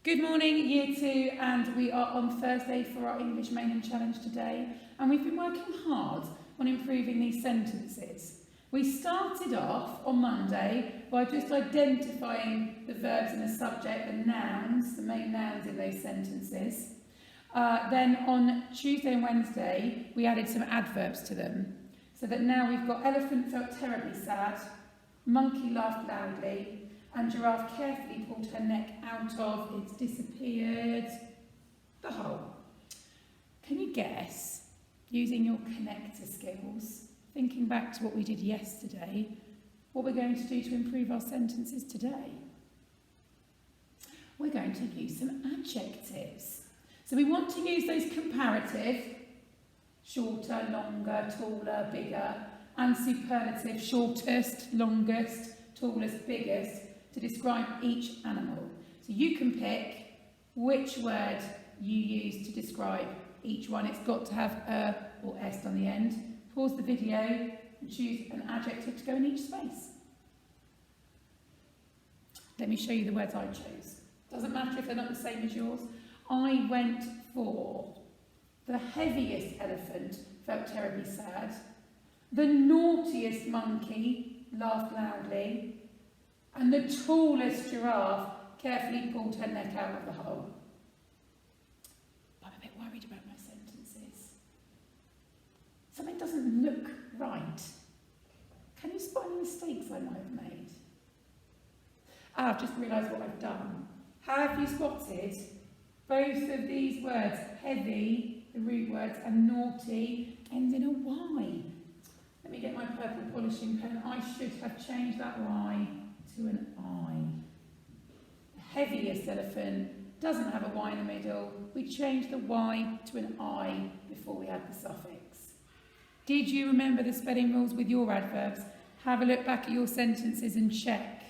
Good morning, Year 2, and we are on Thursday for our English Main Challenge today, and we've been working hard on improving these sentences. We started off on Monday by just identifying the verbs and the subject, the nouns, the main nouns in those sentences. Then on Tuesday and Wednesday, we added some adverbs to them, so that now we've got elephant felt terribly sad, monkey laughed loudly, and giraffe carefully pulled her neck out of its disappeared the hole. Can you guess, using your connector skills, thinking back to what we did yesterday, what we're going to do to improve our sentences today? We're going to use some adjectives. So we want to use those comparative, shorter, longer, taller, bigger, and superlative, shortest, longest, tallest, biggest, to describe each animal. So you can pick which word you use to describe each one. It's got to have a or est on the end. Pause the video and choose an adjective to go in each space. Let me show you the words I chose. Doesn't matter if they're not the same as yours. I went for the heaviest elephant felt terribly sad. The naughtiest monkey laughed loudly. And the tallest giraffe carefully pulled her neck out of the hole. I'm a bit worried about my sentences. Something doesn't look right. Can you spot any mistakes I might have made? I've just realised what I've done. Have you spotted both of these words, heavy, the root words, and naughty, end in a Y? Let me get my purple polishing pen. I should have changed that Y to an I. The heaviest elephant doesn't have a Y in the middle. We changed the Y to an I before we had the suffix. Did you remember the spelling rules with your adverbs? Have a look back at your sentences and check.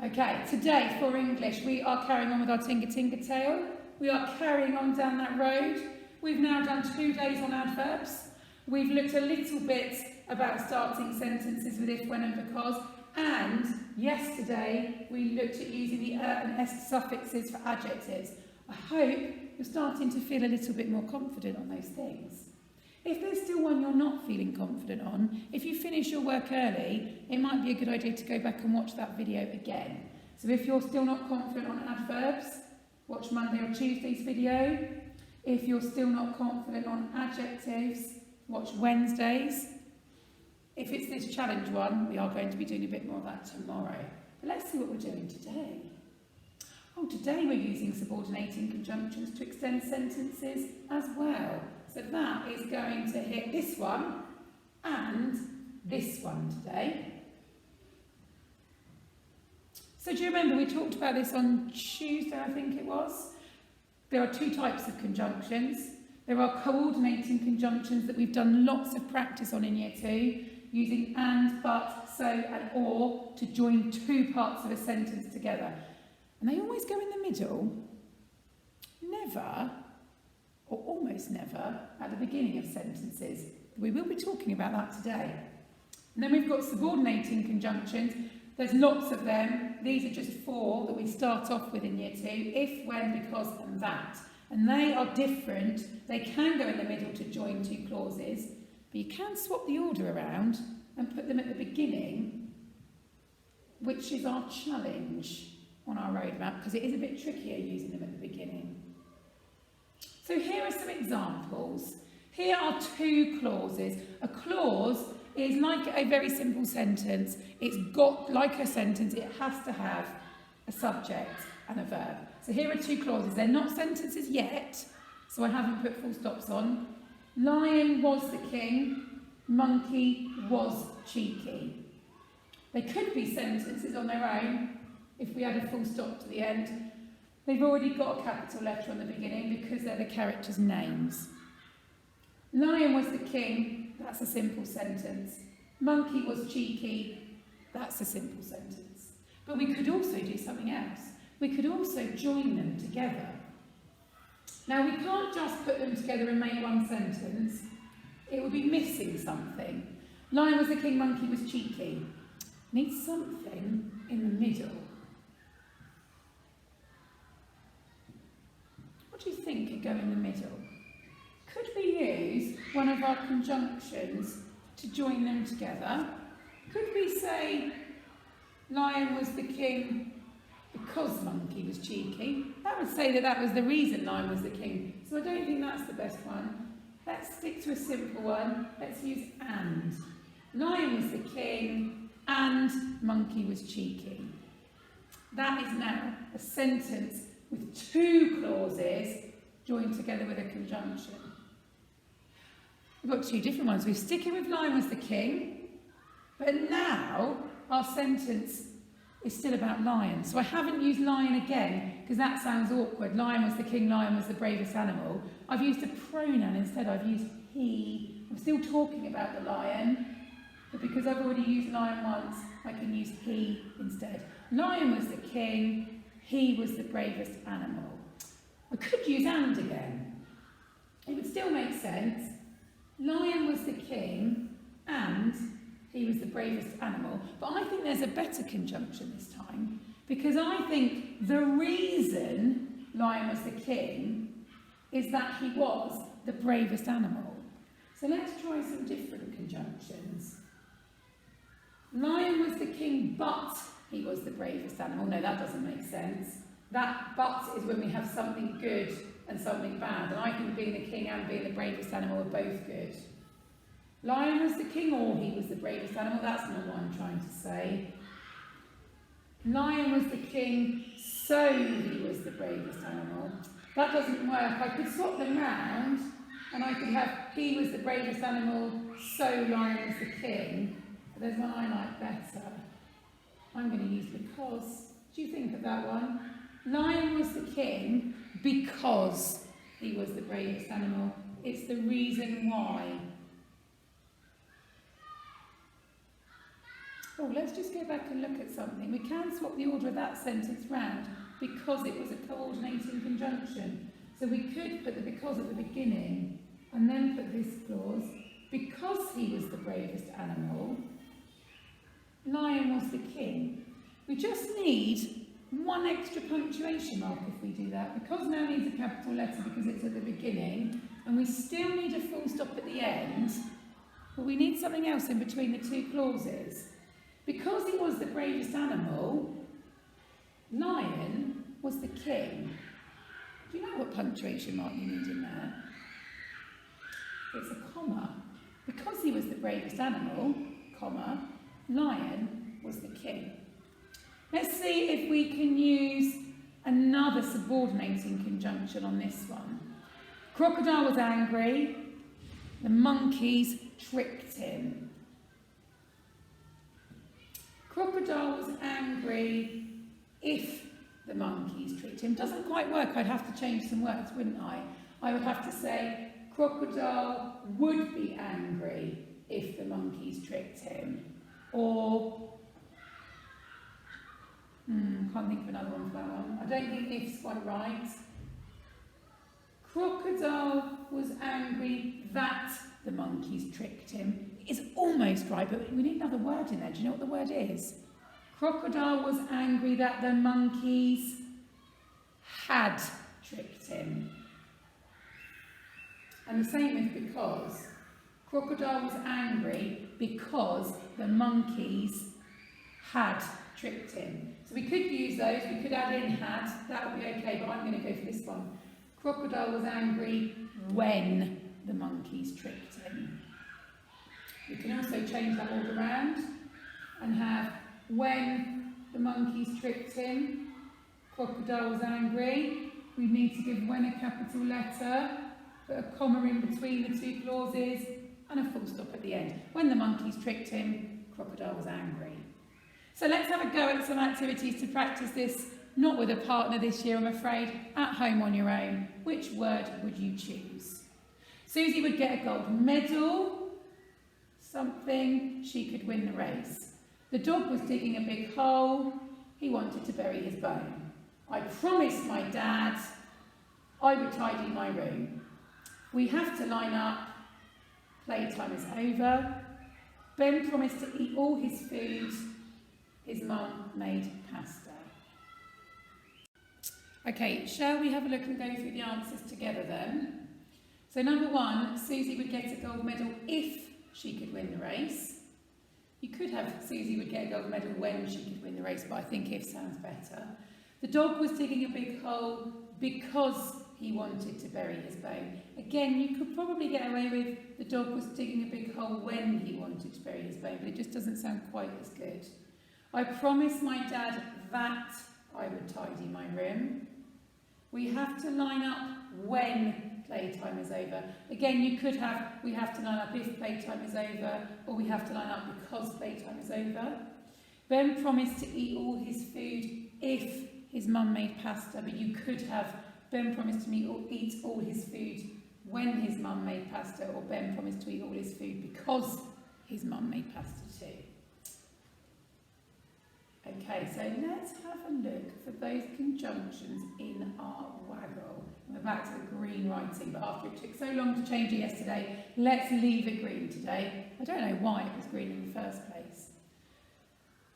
Okay, today for English we are carrying on with our Tinker Tinker Tale. We are carrying on down that road. We've now done 2 days on adverbs. We've looked a little bit about starting sentences with if, when and because, and yesterday we looked at using the and est suffixes for adjectives. I hope you're starting to feel a little bit more confident on those things. If there's still one you're not feeling confident on, if you finish your work early, it might be a good idea to go back and watch that video again. So if you're still not confident on adverbs, watch Monday or Tuesday's video. If you're still not confident on adjectives, watch Wednesday's. If it's this challenge one, we are going to be doing a bit more of that tomorrow. But let's see what we're doing today. Oh, today we're using subordinating conjunctions to extend sentences as well. So that is going to hit this one and this one today. So do you remember we talked about this on Tuesday, I think it was? There are 2 types of conjunctions. There are coordinating conjunctions that we've done lots of practice on in Year 2, using and, but, so and or to join 2 parts of a sentence together. And they always go in the middle. Never, or almost never, at the beginning of sentences. We will be talking about that today. And then we've got subordinating conjunctions. There's lots of them. These are just 4 that we start off with in Year 2. If, when, because, and that. And they are different. They can go in the middle to join 2 clauses, but you can swap the order around and put them at the beginning, which is our challenge on our roadmap, because it is a bit trickier using them at the beginning. So here are some examples. Here are 2 clauses. A clause is like a very simple sentence. It's got, like a sentence, it has to have a subject and a verb. So here are 2 clauses. They're not sentences yet, so I haven't put full stops on. Lion was the king, monkey was cheeky. They could be sentences on their own if we add a full stop to the end. They've already got a capital letter on the beginning because they're the characters' names. Lion was the king, that's a simple sentence. Monkey was cheeky, that's a simple sentence. But we could also do something else. We could also join them together. Now, we can't just put them together and make one sentence. It would be missing something. Lion was the king, monkey was cheeky. Needs something in the middle. think could go in the middle? Could we use one of our conjunctions to join them together? Could we say lion was the king because monkey was cheeky? That would say that that was the reason lion was the king. So I don't think that's the best one. Let's stick to a simple one. Let's use and. Lion was the king and monkey was cheeky. That is now a sentence with two clauses joined together with a conjunction. We've got two different ones. We're sticking with lion was the king, but now our sentence is still about lion. So I haven't used lion again because that sounds awkward. Lion was the king, lion was the bravest animal. I've used a pronoun instead. I've used he. I'm still talking about the lion, but because I've already used lion once, I can use he instead. Lion was the king, he was the bravest animal. I could use and again. It would still make sense. Lion was the king and he was the bravest animal. But I think there's a better conjunction this time, because I think the reason lion was the king is that he was the bravest animal. So let's try some different conjunctions. Lion was the king, but he was the bravest animal. No, that doesn't make sense. That but is when we have something good and something bad. And I think being the king and being the bravest animal are both good. Lion was the king or he was the bravest animal. That's not what I'm trying to say. Lion was the king, so he was the bravest animal. That doesn't work. I could swap them round and I could have he was the bravest animal, so lion was the king. But there's one I like better. I'm going to use because. Do you think of that one? Lion was the king because he was the bravest animal. It's the reason why. Oh, let's just go back and look at something. We can swap the order of that sentence round because it was a coordinating conjunction. So we could put the because at the beginning and then put this clause. Because he was the bravest animal, lion was the king. We just need one extra punctuation mark if we do that. Because now needs a capital letter because it's at the beginning, and we still need a full stop at the end, but we need something else in between the two clauses. Because he was the bravest animal, lion was the king. Do you know what punctuation mark you need in there? It's a comma. Because he was the bravest animal, comma, lion was the king. Let's see if we can use another subordinating conjunction on this one. Crocodile was angry, the monkeys tricked him. Crocodile was angry if the monkeys tricked him. Doesn't quite work. I'd have to change some words, wouldn't I? I would have to say crocodile would be angry if the monkeys tricked him. Or can't think of another one for that one. I don't think if's quite right. Crocodile was angry that the monkeys tricked him. It's almost right, but we need another word in there. Do you know what the word is? Crocodile was angry that the monkeys had tricked him. And the same with because. Crocodile was angry because the monkeys had tricked him. So we could use those, we could add in had, that would be okay, but I'm going to go for this one. Crocodile was angry when the monkeys tricked him. We can also change that order around and have when the monkeys tricked him, crocodile was angry. We need to give when a capital letter, put a comma in between the two clauses, and a full stop at the end. When the monkeys tricked him, crocodile was angry. So let's have a go at some activities to practice this, not with a partner this year, I'm afraid, at home on your own. Which word would you choose? Susie would get a gold medal, something, she could win the race. The dog was digging a big hole, he wanted to bury his bone. I promised my dad I would tidy my room. We have to line up, playtime is over. Ben promised to eat all his food. His mum made pasta. Okay, shall we have a look and go through the answers together then? So number 1, Susie would get a gold medal if she could win the race. You could have Susie would get a gold medal when she could win the race, but I think if sounds better. The dog was digging a big hole because he wanted to bury his bone. Again, you could probably get away with the dog was digging a big hole when he wanted to bury his bone, but it just doesn't sound quite as good. I promised my dad that I would tidy my room. We have to line up when playtime is over. Again, you could have, we have to line up if playtime is over, or we have to line up because playtime is over. Ben promised to eat all his food if his mum made pasta, but you could have Ben promised to eat all his food when his mum made pasta, or Ben promised to eat all his food because his mum made pasta too. Okay, so let's have a look for those conjunctions in our waggle. We're back to the green writing, but after it took so long to change it yesterday, let's leave it green today. I don't know why it was green in the first place.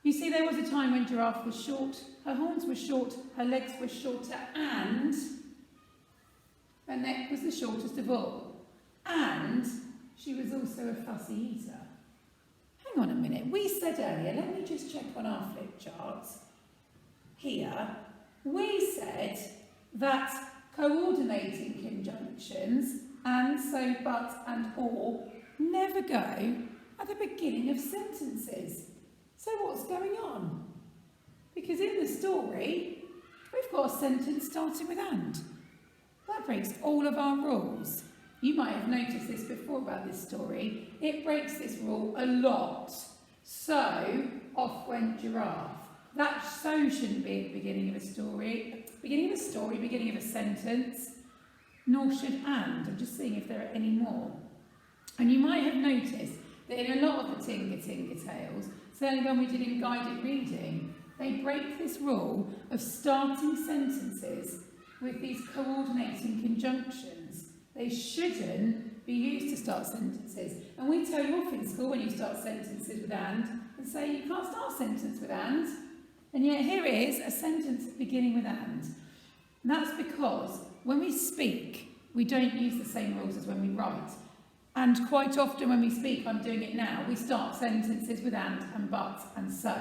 You see, there was a time when Giraffe was short, her horns were short, her legs were shorter, and her neck was the shortest of all. And she was also a fussy eater. Hang on a minute, we said earlier, let me just check on our flip charts. Here, we said that coordinating conjunctions, and, so, but, and, or, never go at the beginning of sentences. So what's going on? Because in the story, we've got a sentence starting with and. That breaks all of our rules. You might have noticed this before about this story. It breaks this rule a lot. So, off went Giraffe. That so shouldn't be at the beginning of a story. Beginning of a sentence. Nor should and. I'm just seeing if there are any more. And you might have noticed that in a lot of the Tinker Tales, certainly when we did in guided reading, they break this rule of starting sentences with these coordinating conjunctions. They shouldn't be used to start sentences. And we tell you off in school when you start sentences with and say you can't start a sentence with and yet here is a sentence beginning with and. And that's because when we speak, we don't use the same rules as when we write. And quite often when we speak, I'm doing it now, we start sentences with and but, and so.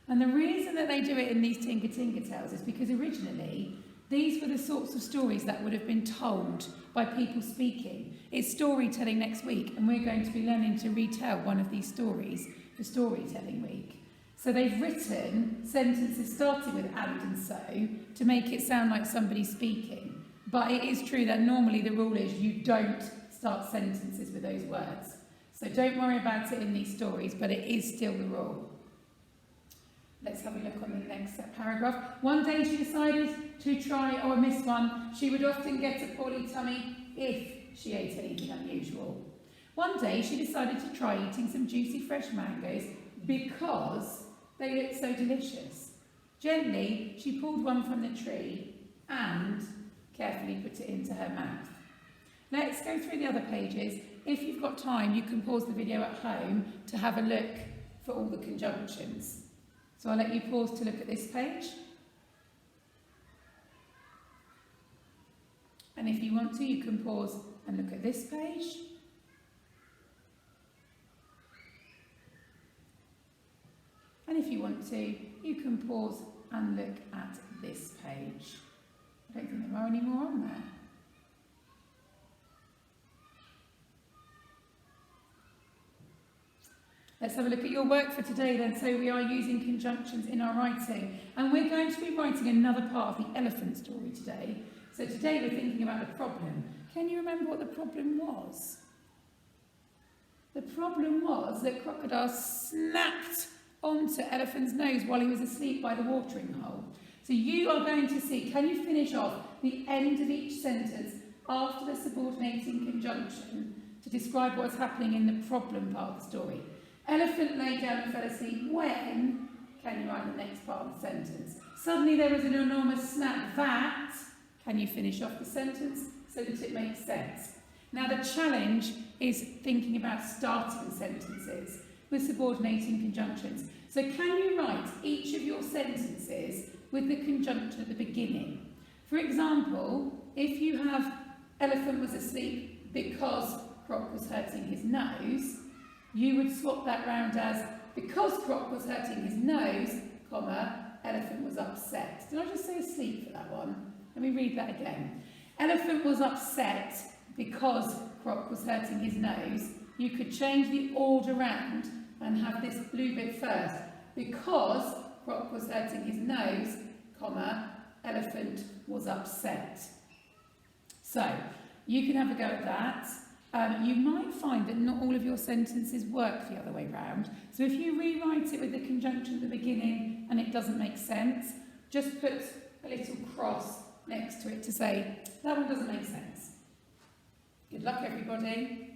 And the reason that they do it in these Tinker Tales is because originally, these were the sorts of stories that would have been told by people speaking. It's storytelling next week, and we're going to be learning to retell one of these stories for Storytelling Week. So they've written sentences starting with and so to make it sound like somebody's speaking. But it is true that normally the rule is you don't start sentences with those words. So don't worry about it in these stories, but it is still the rule. Let's have a look on the next paragraph. One day she decided to try, I missed one, she would often get a poorly tummy if she ate anything unusual. One day she decided to try eating some juicy fresh mangoes because they looked so delicious. Gently, she pulled one from the tree and carefully put it into her mouth. Let's go through the other pages. If you've got time, you can pause the video at home to have a look for all the conjunctions. So I'll let you pause to look at this page. And if you want to, you can pause and look at this page. And if you want to, you can pause and look at this page. I don't think there are any more on there. Let's have a look at your work for today then. So we are using conjunctions in our writing. And we're going to be writing another part of the elephant story today. So today we're thinking about the problem. Can you remember what the problem was? The problem was that Crocodile snapped onto Elephant's nose while he was asleep by the watering hole. So you are going to see, can you finish off the end of each sentence after the subordinating conjunction to describe what's happening in the problem part of the story? Elephant lay down and fell asleep when, can you write the next part of the sentence? Suddenly there was an enormous snap that, can you finish off the sentence so that it makes sense? Now the challenge is thinking about starting sentences with subordinating conjunctions. So can you write each of your sentences with the conjunction at the beginning? For example, if you have elephant was asleep because Croc was hurting his nose, you would swap that round as because Croc was hurting his nose, comma, elephant was upset. Did I just say asleep for that one? Let me read that again. Elephant was upset because Croc was hurting his nose. You could change the order round and have this blue bit first. Because Croc was hurting his nose, comma, elephant was upset. So, you can have a go at that. You might find that not all of your sentences work the other way round. So if you rewrite it with the conjunction at the beginning and it doesn't make sense, just put a little cross next to it to say, that one doesn't make sense. Good luck, everybody.